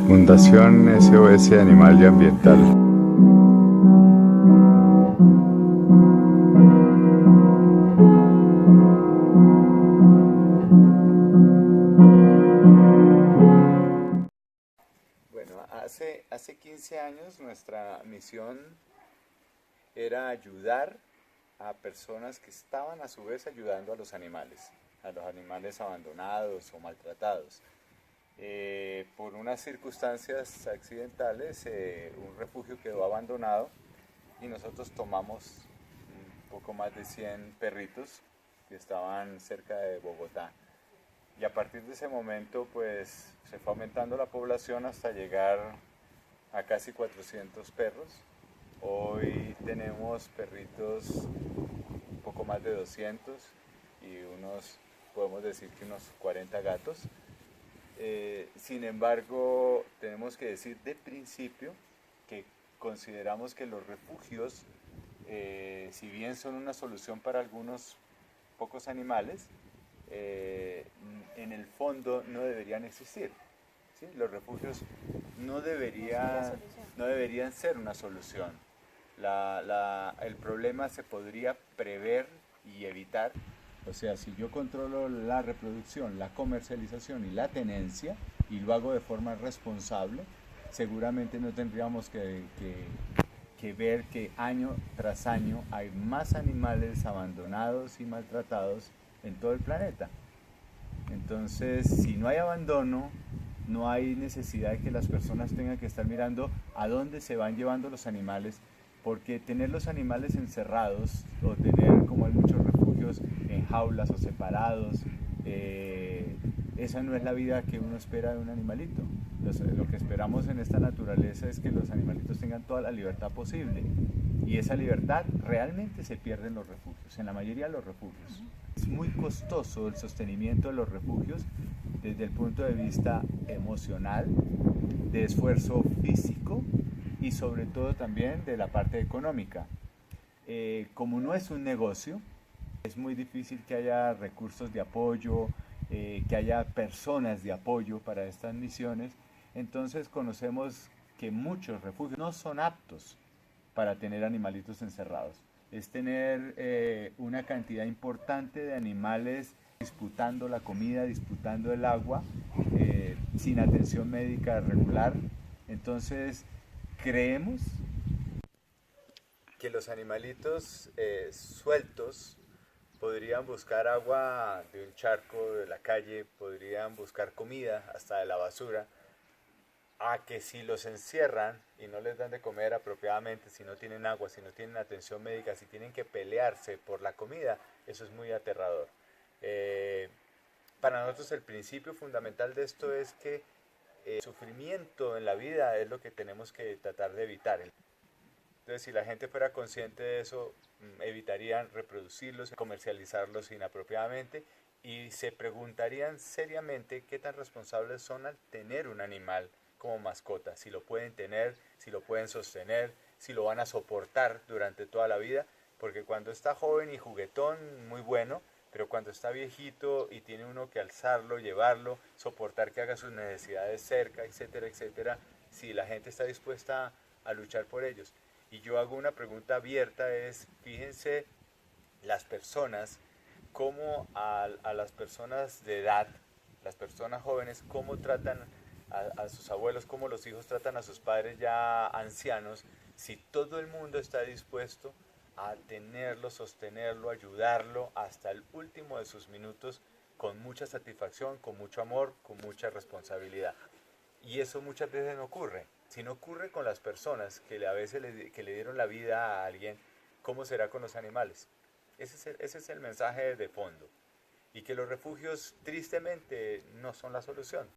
Fundación SOS Animal y Ambiental. Bueno, hace 15 años nuestra misión era ayudar a personas que estaban a su vez ayudando a los animales abandonados o maltratados. Por unas circunstancias accidentales, un refugio quedó abandonado y nosotros tomamos un poco más de 100 perritos que estaban cerca de Bogotá. Y a partir de ese momento, pues, se fue aumentando la población hasta llegar a casi 400 perros. Hoy tenemos perritos un poco más de 200 y podemos decir que unos 40 gatos. Sin embargo, tenemos que decir de principio que consideramos que los refugios, si bien son una solución para algunos pocos animales, en el fondo no deberían existir. ¿Sí? Los refugios no deberían ser una solución. El problema se podría prever y evitar. O sea, si yo controlo la reproducción, la comercialización y la tenencia, y lo hago de forma responsable, seguramente no tendríamos que ver que año tras año hay más animales abandonados y maltratados en todo el planeta. Entonces, si no hay abandono, no hay necesidad de que las personas tengan que estar mirando a dónde se van llevando los animales, porque tener los animales encerrados o tener, como hay muchos refugios, en jaulas o separados, esa no es la vida que uno espera de un animalito. Lo que esperamos en esta naturaleza es que los animalitos tengan toda la libertad posible, y esa libertad realmente se pierde en los refugios, en la mayoría de los refugios. Es muy costoso el sostenimiento de los refugios desde el punto de vista emocional, de esfuerzo físico y sobre todo también de la parte económica. Como no es un negocio, es muy difícil que haya recursos de apoyo, que haya personas de apoyo para estas misiones. Entonces conocemos que muchos refugios no son aptos para tener animalitos encerrados. Es tener una cantidad importante de animales disputando la comida, disputando el agua, sin atención médica regular. Entonces, creemos que los animalitos sueltos podrían buscar agua de un charco de la calle, podrían buscar comida hasta de la basura, a que si los encierran y no les dan de comer apropiadamente, si no tienen agua, si no tienen atención médica, si tienen que pelearse por la comida, eso es muy aterrador. Para nosotros el principio fundamental de esto es que el sufrimiento en la vida es lo que tenemos que tratar de evitar. Entonces, si la gente fuera consciente de eso, evitarían reproducirlos, comercializarlos inapropiadamente, y se preguntarían seriamente qué tan responsables son al tener un animal como mascota, si lo pueden tener, si lo pueden sostener, si lo van a soportar durante toda la vida, porque cuando está joven y juguetón, muy bueno, pero cuando está viejito y tiene uno que alzarlo, llevarlo, soportar que haga sus necesidades cerca, etcétera, etcétera, si la gente está dispuesta a luchar por ellos. Y yo hago una pregunta abierta, es, fíjense las personas, cómo a las personas de edad, las personas jóvenes, cómo tratan a sus abuelos, cómo los hijos tratan a sus padres ya ancianos, si todo el mundo está dispuesto a tenerlo, sostenerlo, ayudarlo hasta el último de sus minutos, con mucha satisfacción, con mucho amor, con mucha responsabilidad. Y eso muchas veces no ocurre. Si no ocurre con las personas a veces que le dieron la vida a alguien, ¿cómo será con los animales? Ese es el mensaje de fondo. Y que los refugios tristemente no son la solución.